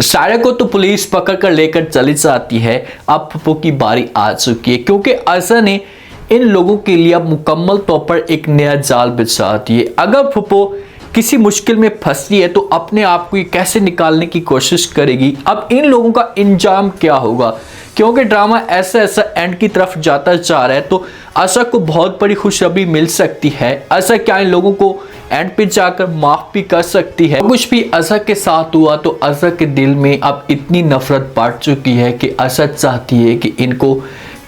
सायरा को तो पुलिस पकड़ कर लेकर चली जाती है। अब फुप्पो की बारी आ चुकी है क्योंकि आशा ने इन लोगों के लिए अब मुकम्मल तौर पर एक नया जाल बिछा दिए। अगर फुप्पो किसी मुश्किल में फंसी है तो अपने आप को ये कैसे निकालने की कोशिश करेगी। अब इन लोगों का इंजाम क्या होगा, क्योंकि ड्रामा ऐसा ऐसा एंड की तरफ जाता जा रहा है तो आशा को बहुत बड़ी खुशखबरी मिल सकती है। आशा क्या इन लोगों को एंड पे जाकर माफ भी कर सकती है। कुछ भी आशा के साथ हुआ तो आशा के दिल में अब इतनी नफरत बढ़ चुकी है कि आशा चाहती है कि इनको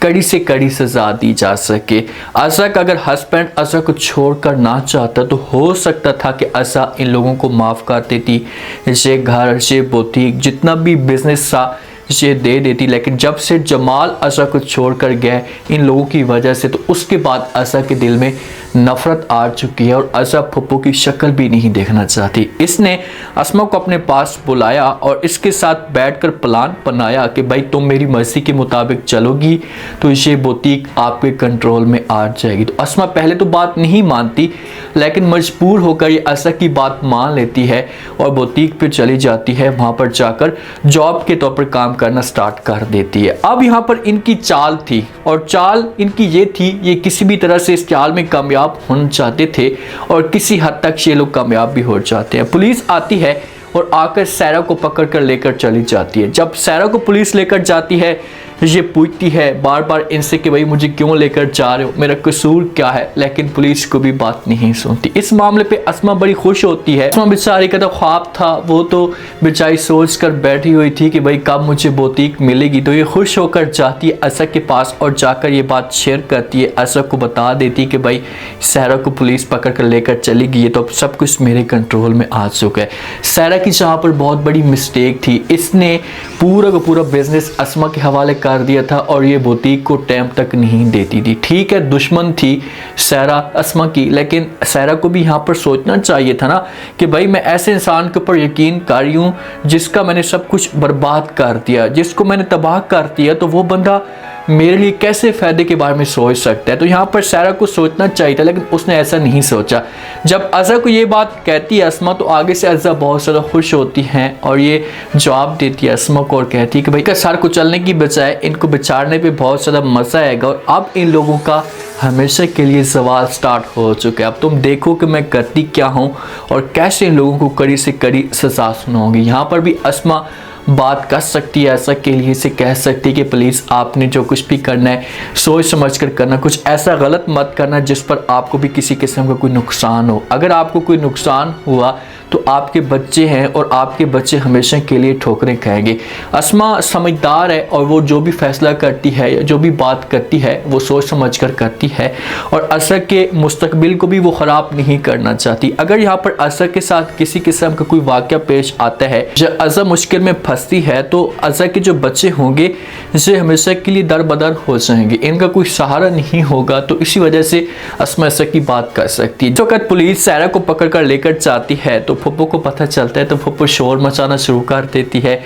कड़ी से कड़ी सजा दी जा सके। आशा का अगर हस्बैंड आशा को छोड़कर ना चाहता तो हो सकता था कि आशा इन लोगों को माफ़ कर देती, ये घर ये बुटीक जितना भी बिजनेस था ये दे देती। लेकिन जब से जमाल आशा को छोड़कर गए इन लोगों की वजह से तो उसके बाद आशा के दिल में नफरत आ चुकी है और आशा फुप्पो की शक्ल भी नहीं देखना चाहती। इसने अस्मा को अपने पास बुलाया और इसके साथ बैठकर प्लान बनाया कि भाई तुम मेरी मर्जी के मुताबिक चलोगी तो ये बुटीक आपके कंट्रोल में आ जाएगी। तो अस्मा पहले तो बात नहीं मानती लेकिन मजबूर होकर ये आशा की बात मान लेती है और बुटीक पे चली जाती है। वहाँ पर जाकर जॉब के तौर पर काम करना स्टार्ट कर देती है। अब यहाँ पर इनकी चाल थी और चाल इनकी ये थी, ये किसी भी तरह से इस चाल में कामयाब होना चाहते थे और किसी हद तक ये लोग कामयाब भी हो जाते हैं। पुलिस आती है और आकर सायरा को पकड़ कर लेकर चली जाती है। जब सायरा को पुलिस लेकर जाती है ये पूछती है बार बार इनसे कि भाई मुझे क्यों लेकर जा रहे हो, मेरा कसूर क्या है, लेकिन पुलिस को भी बात नहीं सुनती। इस मामले पे अस्मा बड़ी खुश होती है। अस्मा बेचारी का तो ख्वाब था, वो तो बेचारी सोच कर बैठी हुई थी कि भाई कब मुझे बुटीक मिलेगी। तो ये खुश होकर जाती है आशा के पास और जाकर ये बात शेयर करती है। आशा को बता देती है कि भाई सायरा को पुलिस पकड़ कर लेकर चली गई है तो अब सब कुछ मेरे कंट्रोल में आ चुका है। सायरा की जहाँ पर बहुत बड़ी मिस्टेक थी, इसने पूरा का पूरा बिजनेस अस्मा के हवाले कर दिया था और ये बुटीक को टाइम तक नहीं देती थी। ठीक है दुश्मन थी सायरा अस्मा की, लेकिन सायरा को भी यहाँ पर सोचना चाहिए था ना कि भाई मैं ऐसे इंसान के ऊपर यकीन कर रही हूँ जिसका मैंने सब कुछ बर्बाद कर दिया, जिसको मैंने तबाह कर दिया, तो वो बंदा मेरे लिए कैसे फ़ायदे के बारे में सोच सकता है। तो यहाँ पर सायरा को सोचना चाहिए था लेकिन उसने ऐसा नहीं सोचा। जब अज़ा को ये बात कहती है अस्मा तो आगे से अज़ा बहुत ज़्यादा खुश होती हैं और ये जवाब देती है अस्मा को और कहती है कि भाई का सर कुचलने की बजाय इनको बिछाड़ने पे बहुत ज़्यादा मज़ा आएगा और अब इन लोगों का हमेशा के लिए सवाल स्टार्ट हो चुका है। अब तुम देखो कि मैं करती क्या हूँ और कैसे इन लोगों को कड़ी से कड़ी सजा सुनाऊंगी। यहाँ पर भी अस्मा बात कर सकती है, ऐसा के लिए से कह सकती है कि प्लीज़ आपने जो कुछ भी करना है सोच समझ कर करना, कुछ ऐसा गलत मत करना जिस पर आपको भी किसी किस्म का कोई नुकसान हो। अगर आपको कोई नुकसान हुआ तो आपके बच्चे हैं और आपके बच्चे हमेशा के लिए ठोकरें खाएंगे। अस्मा समझदार है और वो जो भी फैसला करती है या जो भी बात करती है वो सोच समझ कर करती है और आशा के मुस्तकबिल को भी वो ख़राब नहीं करना चाहती। अगर यहाँ पर आशा के साथ किसी किस्म का कोई वाक़या पेश आता है जब आशा मुश्किल में फंसती है तो आशा के जो बच्चे होंगे ये हमेशा के लिए दर बदर हो जाएंगे, इनका कोई सहारा नहीं होगा। तो इसी वजह से अस्मा आशा की बात कर सकती है। जो वक्त पुलिस सायरा को पकड़ कर लेकर जाती है तो फुप्पो को पता चलता है तो फुप्पो शोर मचाना शुरू कर देती है।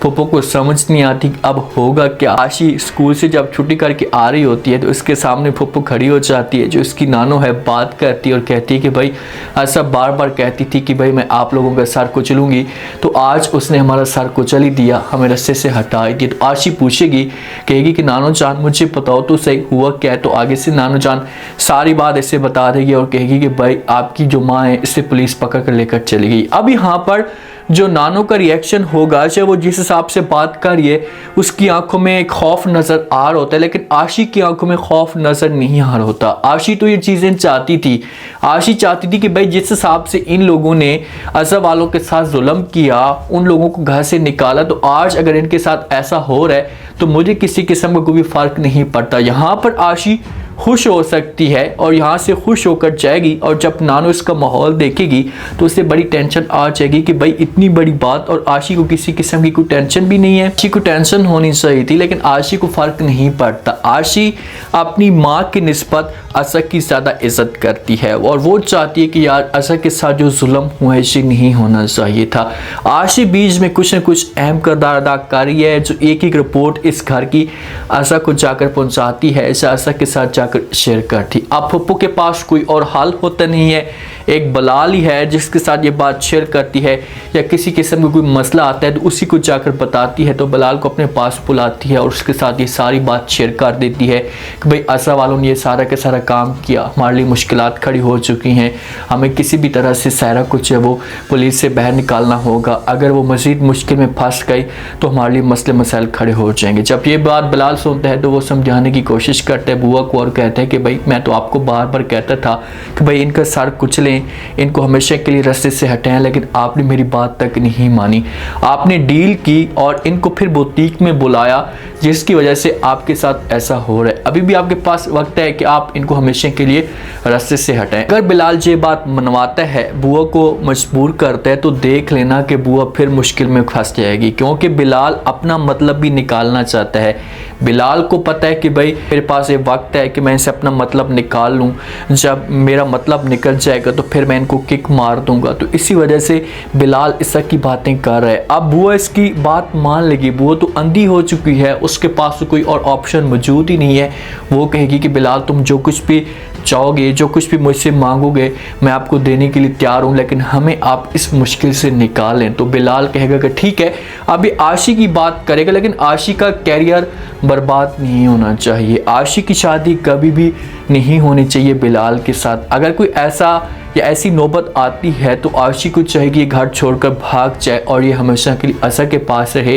फुप्पो को समझ नहीं आती अब होगा क्या। आशी स्कूल से जब छुट्टी करके आ रही होती है तो इसके सामने फुप्पो खड़ी हो जाती है, जो इसकी नानो है बात करती है और कहती है कि भाई ऐसा बार बार कहती थी कि भाई मैं आप लोगों का सर कुचलूंगी तो आज उसने हमारा सर कुचल ही दिया, हमें रस्से से हटा दिया। तो आशी पूछेगी, कहेगी कि नानो जान मुझे बताओ तो सही हुआ क्या है। तो आगे से नानो जान सारी बात ऐसे बता देगी और कहेगी कि भाई आपकी जो माँ है इसे पुलिस पकड़ कर लेकर चली गई। अब यहाँ पर जो नानो का रिएक्शन होगा, चाहे वो जिस हिसाब से बात कर रही है उसकी आंखों में एक खौफ नज़र आ रहा होता है लेकिन आशी की आंखों में खौफ नज़र नहीं आ रहा होता। आशी तो ये चीज़ें चाहती थी, आशी चाहती थी कि भाई जिस हिसाब से इन लोगों ने अज़ा वालों के साथ जुल्म किया, उन लोगों को घर से निकाला, तो आज अगर इनके साथ ऐसा हो रहा है तो मुझे किसी किस्म का कोई फ़र्क नहीं पड़ता। यहाँ पर आशी खुश हो सकती है और यहाँ से खुश होकर जाएगी और जब नानो इसका माहौल देखेगी तो उसे बड़ी टेंशन आ जाएगी कि भाई इतनी बड़ी बात और आशी को किसी किस्म की कोई टेंशन भी नहीं है। आशी को टेंशन होनी चाहिए थी लेकिन आशी को फ़र्क नहीं पड़ता। आशी अपनी माँ की निस्बत आशा की ज़्यादा इज्जत करती है और वो चाहती है कि यार आशा के साथ जो जुल्म हुआ है नहीं होना चाहिए था। आशी बीच में कुछ न कुछ अहम किरदार अदा कर रही है, जो एक एक रिपोर्ट इस घर की आशा को जाकर पहुँचाती है। ऐसा आशा के साथ जाकर शेयर करती। अब फुप्पो के पास कोई और हल होता नहीं है, एक बिलाल ही है जिसके साथ ये बात शेयर करती है, या किसी किस्म का कोई मसला आता है तो उसी को जाकर बताती है। तो बिलाल को अपने पास बुलाती है और उसके साथ ये सारी बात शेयर कर देती है कि भाई असरा वालों ने ये सारा का सारा काम किया, हमारे लिए मुश्किलात खड़ी हो चुकी हैं, हमें किसी भी तरह से सारा कुछ है वो पुलिस से बाहर निकालना होगा, अगर वो मज़ीद मुश्किल में फंस गई तो हमारे लिए मसले मसाइल खड़े हो जाएंगे। जब ये बात बिलाल सुनता है तो वो समझाने की कोशिश करता है बुआ को और कहता है कि भाई मैं तो आपको बार बार कहता था कि भाई इनका सर कुचलें, इनको हमेशा के लिए रास्ते से हटाएं, लेकिन आपने मेरी बात तक नहीं मानी। आपने डील की और इनको फिर बुटीक में बुलाया जिसकी वजह से आपके साथ ऐसा हो रहा है। अभी भी आपके पास वक्त है कि आप इनको हमेशा के लिए रास्ते से हटाएं। अगर बिलाल ये बात मनवाता है, बुआ को मजबूर करता है, तो देख लेना कि बुआ फिर मुश्किल में फंस जाएगी, क्योंकि बिलाल अपना मतलब भी निकालना चाहता है। बिलाल को पता है कि भाई मेरे पास ये वक्त है कि मैं इसे अपना मतलब निकाल लूँ, जब मेरा मतलब निकल जाएगा तो फिर मैं इनको किक मार दूंगा। तो इसी वजह से बिलाल इस तरह की बातें कर रहा है। अब बुआ इसकी बात मान लेगी, बुआ तो अंधी हो चुकी है, उसके पास तो कोई और ऑप्शन मौजूद ही नहीं है। वो कहेगी कि बिलाल तुम जो कुछ भी चाहोगे, जो कुछ भी मुझसे मांगोगे मैं आपको देने के लिए तैयार हूँ, लेकिन हमें आप इस मुश्किल से निकालें। तो बिलाल कहेगा कि ठीक है, अभी आशी की बात करेगा, लेकिन आशी का कैरियर बर्बाद नहीं होना चाहिए, आशी की शादी कभी भी नहीं होनी चाहिए बिलाल के साथ। अगर कोई ऐसा या ऐसी नौबत आती है तो आशी को चाहिए कि घर छोड़कर भाग जाए और ये हमेशा के लिए असर के पास रहे,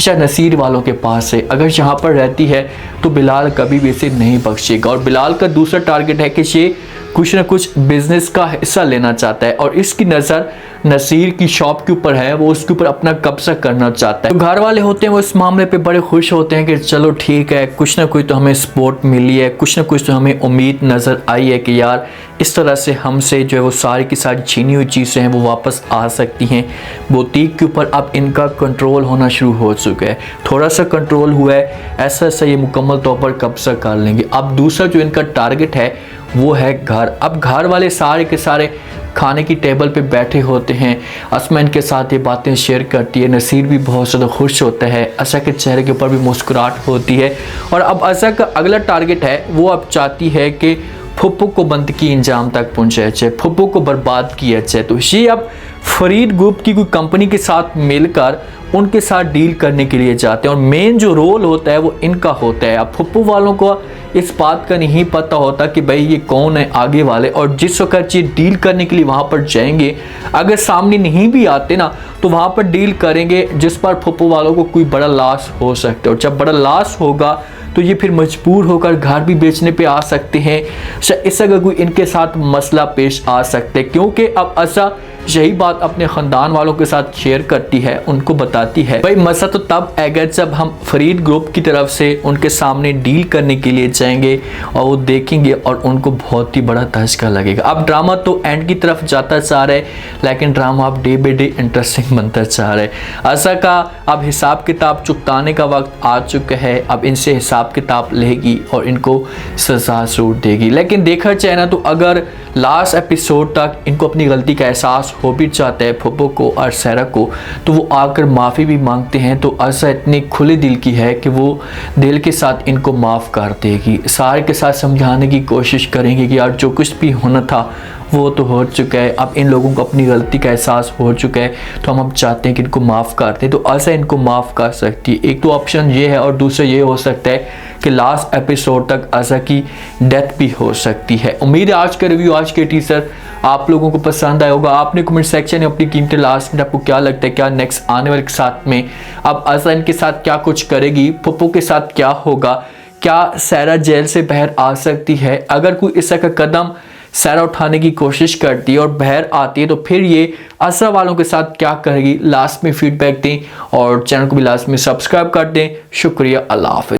या नसीर वालों के पास है। अगर यहाँ पर रहती है तो बिलाल कभी भी इसे नहीं बख्शेगा। और बिलाल का दूसरा टारगेट है कि ये कुछ ना कुछ बिजनेस का हिस्सा लेना चाहता है और इसकी नज़र नसीर की शॉप के ऊपर है, वो उसके ऊपर अपना कब्जा करना चाहता है। तो घर वाले होते हैं वो इस मामले पे बड़े खुश होते हैं कि चलो ठीक है, कुछ ना कुछ तो हमें सपोर्ट मिली है, कुछ ना कुछ तो हमें उम्मीद नज़र आई है कि यार इस तरह से हमसे जो है वो सारी की सारी छीनी हुई चीज़ें हैं वो वापस आ सकती हैं। बुटीक के ऊपर अब इनका कंट्रोल होना शुरू हो चुका है, थोड़ा सा कंट्रोल हुआ है, ऐसा ऐसा ये मुकम्मल तौर पर कब्जा कर लेंगे। अब दूसरा जो इनका टारगेट है वो है घर। अब घर वाले सारे के सारे खाने की टेबल पे बैठे होते हैं, अस्मा इनके साथ ये बातें शेयर करती है, नसीर भी बहुत ज़्यादा खुश होता है, असर के चेहरे के ऊपर भी मुस्कुराहट होती है। और अब असर का अगला टारगेट है, वो अब चाहती है कि फुप्पो को बंदगी इंजाम तक पहुँचाया जाए, फुप्पो को बर्बाद किया जाए। तो ये अब फरीद ग्रुप की कोई कंपनी के साथ मिलकर उनके साथ डील करने के लिए जाते हैं और मेन जो रोल होता है वो इनका होता है। अब फुप्पो वालों को इस बात का नहीं पता होता कि भाई ये कौन है आगे वाले, और जिस वक्त ये डील करने के लिए वहाँ पर जाएंगे, अगर सामने नहीं भी आते ना तो वहाँ पर डील करेंगे जिस पर फुप्पो वालों को कोई बड़ा लॉस हो सकता है। और जब बड़ा लॉस होगा तो ये फिर मजबूर होकर घर भी बेचने पे आ सकते हैं, इस अगर कोई इनके साथ मसला पेश आ सकते हैं, क्योंकि अब ऐसा यही बात अपने ख़ानदान वालों के साथ शेयर करती है, उनको बताती है भाई मसला तो तब आएगा जब हम फरीद ग्रुप की तरफ से उनके सामने डील करने के लिए जाएंगे और वो देखेंगे और उनको बहुत ही बड़ा धचका लगेगा। अब ड्रामा तो एंड की तरफ जाता जा रहा है, लेकिन ड्रामा अब डे बाई डे इंटरेस्टिंग बनता जा रहा है। ऐसा का अब हिसाब किताब चुकाने का वक्त आ चुका है, अब इनसे हिसाब किताब लेगी और इनको सजा जरूर देगी। लेकिन देखा जाए ना तो अगर लास्ट एपिसोड तक इनको अपनी गलती का एहसास हो भी जाता है फुप्पो को और सारा को, तो वो आकर माफ़ी भी मांगते हैं। तो आशा इतनी खुले दिल की है कि वो दिल के साथ इनको माफ़ कर देगी, सारे के साथ समझाने की कोशिश करेंगे कि यार जो कुछ भी होना था वो तो हो चुका है, अब इन लोगों को अपनी गलती का एहसास हो चुका है, तो हम अब चाहते हैं कि इनको माफ़ कर दें। तो आशा इनको माफ़ कर सकती है। एक तो ऑप्शन ये है और दूसरा ये हो सकता है कि लास्ट एपिसोड तक आशा की डेथ भी हो सकती है। उम्मीद है आज का रिव्यू, आज के टीजर आप लोगों को पसंद आया होगा। आपने कमेंट सेक्शन में अपनी कीमती लास्ट में आपको क्या लगता है, क्या नेक्स्ट आने वाले के साथ में अब आशा इनके साथ क्या कुछ करेगी, फुप्पो के साथ क्या होगा, क्या सारा जेल से बाहर आ सकती है, अगर कोई इस तरह का कदम सारा उठाने की कोशिश करती है और बाहर आती है तो फिर ये असरा वालों के साथ क्या करेगी, लास्ट में फीडबैक दें और चैनल को भी लास्ट में सब्सक्राइब कर दें। शुक्रिया, अल्लाह हाफ़िज़।